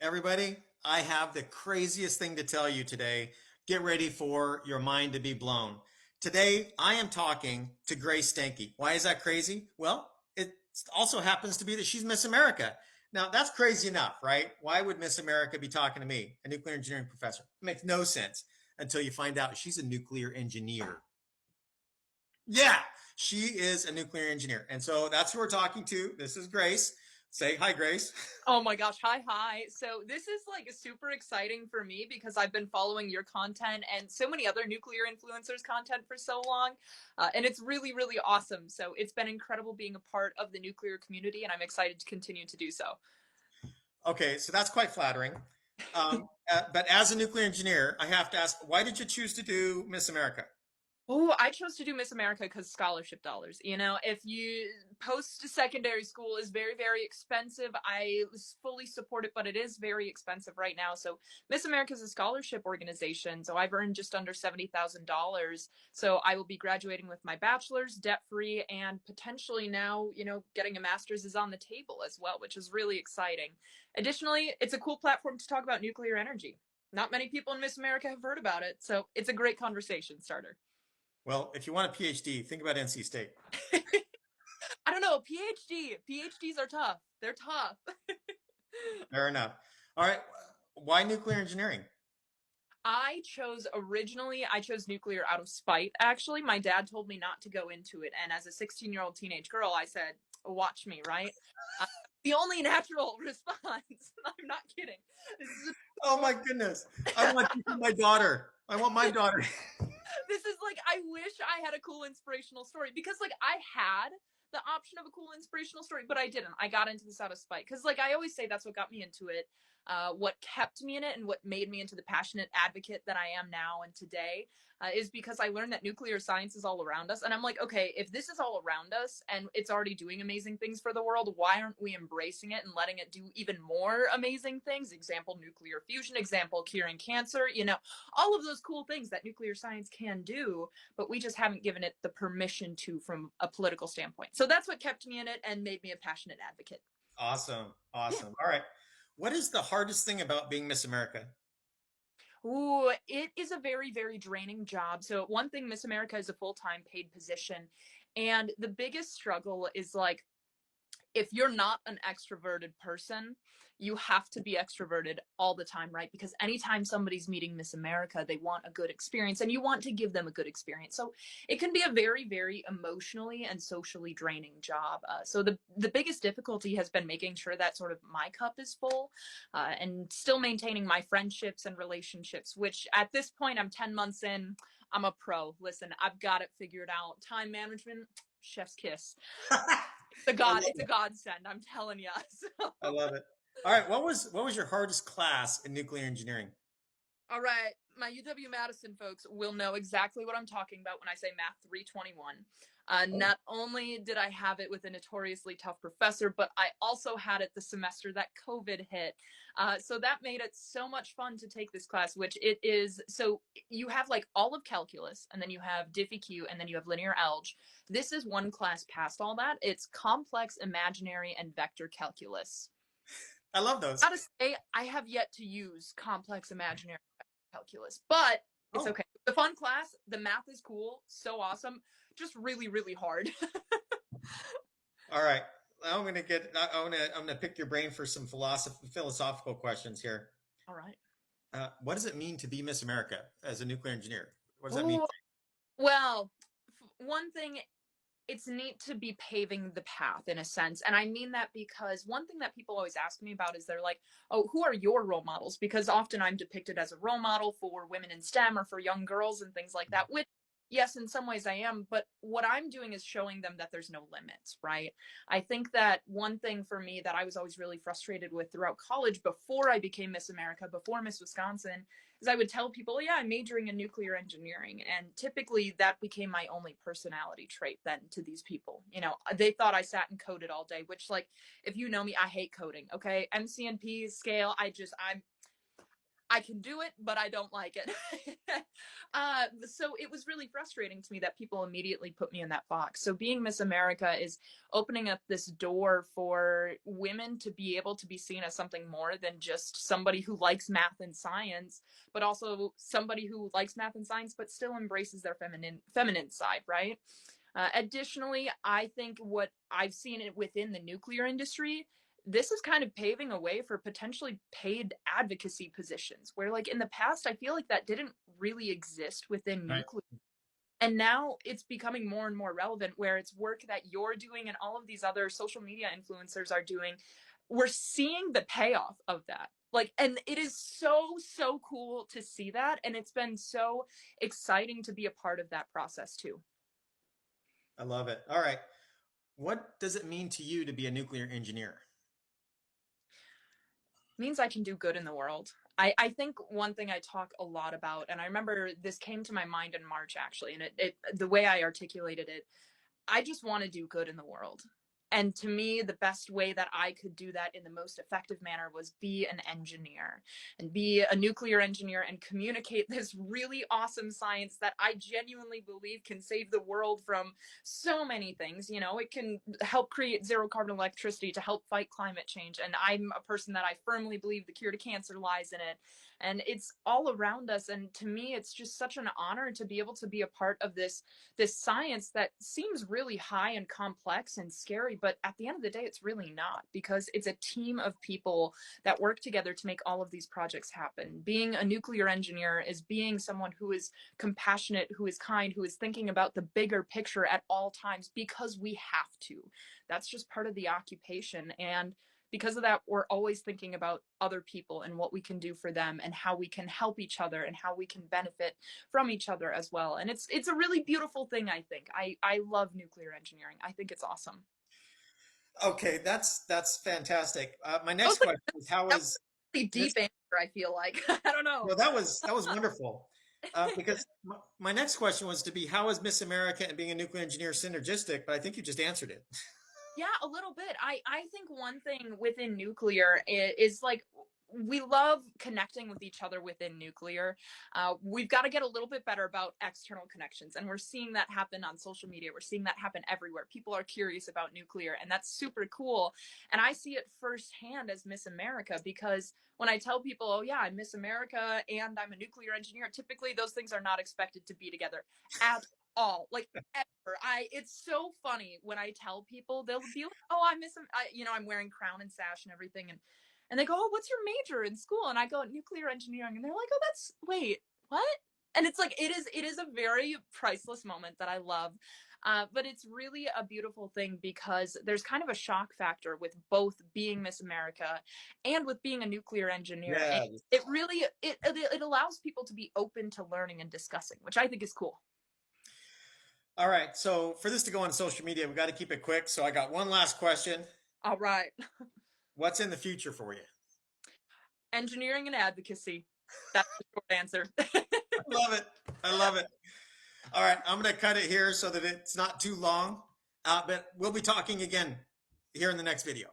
Everybody, I have the craziest thing to tell you today. Get ready for your mind to be blown. Today, I am talking to Grace Stanke. Why is that crazy? Well, it also happens to be that she's Miss America. Now, that's crazy enough, right? Why would Miss America be talking to me, a nuclear engineering professor? It makes no sense until you find out she's a nuclear engineer. Yeah, she is a nuclear engineer. And so that's who we're talking to. This is Grace. Say hi, Grace. Oh my gosh, hi. So this is like super exciting for me because I've been following your content and so many other nuclear influencers content for so long. And it's really awesome. So it's been incredible being a part of the nuclear community and I'm excited to continue to do so. Okay, so that's quite flattering. But as a nuclear engineer, I have to ask, why did you choose to do Miss America? Oh, I chose to do Miss America because scholarship dollars. You know, if you post secondary school is very expensive. I fully support it, but it is very expensive right now. So Miss America is a scholarship organization. So I've earned just under $70,000. So I will be graduating with my bachelor's, debt free, and potentially now, getting a master's is on the table as well, which is really exciting. Additionally, it's a cool platform to talk about nuclear energy. Not many people in Miss America have heard about it, so it's a great conversation starter. Well, if you want a PhD, think about NC State. I don't know. PhDs are tough. They're tough. Fair enough. All right, why nuclear engineering? I chose nuclear out of spite. Actually, my dad told me not to go into it. And as a 16-year-old teenage girl, I said, watch me, right? Uh, the only natural response. I'm not kidding. This is Oh my goodness, I want you for my daughter. I want my daughter. this is like I wish I had a cool inspirational story because like I had the option of a cool inspirational story, but I didn't. I got into this out of spite because like I always say that's what got me into it. What kept me in it and what made me into the passionate advocate that I am now and today is because I learned that nuclear science is all around us. And I'm like, okay, if this is all around us and it's already doing amazing things for the world, why aren't we embracing it and letting it do even more amazing things? Example, nuclear fusion, example, curing cancer, all of those cool things that nuclear science can do, but we just haven't given it the permission to from a political standpoint. So that's what kept me in it and made me a passionate advocate. Awesome, Yeah. awesome. All right, what is the hardest thing about being Miss America? Ooh, it is a very draining job. So one thing, Miss America is a full-time paid position. And the biggest struggle is like if you're not an extroverted person, you have to be extroverted all the time, right? Because anytime somebody's meeting Miss America, they want a good experience and you want to give them a good experience. So it can be a very emotionally and socially draining job. So the biggest difficulty has been making sure that sort of my cup is full and still maintaining my friendships and relationships, which at this point, I'm 10 months in, I'm a pro. Listen, I've got it figured out. Time management, chef's kiss. I love It's a it. godsend, I'm telling you. So, I love it. All right, what was your hardest class in nuclear engineering? all right, my UW Madison folks will know exactly what I'm talking about when I say Math 321. Oh. Not only did I have it with a notoriously tough professor, but I also had it the semester that COVID hit. So that made it so much fun to take this class, which it is. So you have like all of calculus, and then you have diffie-q, and then you have linear algebra. This is one class past all that. It's complex, imaginary, and vector calculus. I love those. Gotta say, I have yet to use complex imaginary calculus, but it's Oh, okay. The fun class, the math is cool, so awesome, just really hard. all right. I'm gonna pick your brain for some philosophical questions here. All right. What does it mean to be Miss America as a nuclear engineer? What does that mean? Ooh, well, one thing, it's neat to be paving the path in a sense. And I mean that because one thing that people always ask me about is they're like, oh, who are your role models? Because often I'm depicted as a role model for women in STEM or for young girls and things like that, which, yes, in some ways I am. But what I'm doing is showing them that there's no limits, right? I think that one thing for me that I was always really frustrated with throughout college before I became Miss America, before Miss Wisconsin, is I would tell people, yeah, I'm majoring in nuclear engineering. And typically that became my only personality trait then to these people. They thought I sat and coded all day, which, like, if you know me, I hate coding. Okay. MCNP scale, I'm I can do it, but I don't like it. So it was really frustrating to me that people immediately put me in that box. So being Miss America is opening up this door for women to be able to be seen as something more than just somebody who likes math and science, but also somebody who likes math and science but still embraces their feminine side, right? Additionally, I think what I've seen it within the nuclear industry, this is kind of paving a way for potentially paid advocacy positions where, like, in the past, I feel like that didn't really exist within Right. nuclear. And now it's becoming more and more relevant where it's work that you're doing and all of these other social media influencers are doing. We're seeing the payoff of that. Like, and it is so, so cool to see that. And it's been so exciting to be a part of that process too. I love it. All right. What does it mean to you to be a nuclear engineer? Means I can do good in the world. I think one thing I talk a lot about, and I remember this came to my mind in March actually, and the way I articulated it, I just want to do good in the world. And to me, the best way that I could do that in the most effective manner was be an engineer and be a nuclear engineer and communicate this really awesome science that I genuinely believe can save the world from so many things. You know, it can help create zero carbon electricity to help fight climate change. And I'm a person that I firmly believe the cure to cancer lies in it. And it's all around us. And to me, it's just such an honor to be able to be a part of this science that seems really high and complex and scary, but at the end of the day, it's really not because it's a team of people that work together to make all of these projects happen. Being a nuclear engineer is being someone who is compassionate, who is kind, who is thinking about the bigger picture at all times because we have to. That's just part of the occupation. And because of that, we're always thinking about other people and what we can do for them and how we can help each other and how we can benefit from each other as well. And it's a really beautiful thing, I think. I love nuclear engineering. I think it's awesome. Okay, that's fantastic. My That next was like question is how that was is a really Miss? deep answer, I feel like. I don't know. No, that was wonderful. Because my next question was to be how is Miss America and being a nuclear engineer synergistic? But I think you just answered it. Yeah, a little bit. I think one thing within nuclear is like we love connecting with each other within nuclear. We've got to get a little bit better about external connections, and we're seeing that happen on social media. We're seeing that happen everywhere. People are curious about nuclear, and that's super cool. And I see it firsthand as Miss America because when I tell people, "Oh yeah, I'm Miss America and I'm a nuclear engineer," typically those things are not expected to be together at all. Like ever. It's so funny when I tell people they'll be like, "Oh, I miss him." I'm wearing crown and sash and everything, and they go, "Oh, what's your major in school?" And I go, "Nuclear engineering," and they're like, "Oh, that's wait, what?" And it's like it is a very priceless moment that I love. But it's really a beautiful thing because there's kind of a shock factor with both being Miss America and with being a nuclear engineer. And Yeah. it really it allows people to be open to learning and discussing, which I think is cool. All right. So for this to go on social media, we got to keep it quick. So I got one last question. All right. What's in the future for you? Engineering and advocacy. That's the short answer. I love it. I love it. All right. I'm going to cut it here so that it's not too long. But we'll be talking again here in the next video.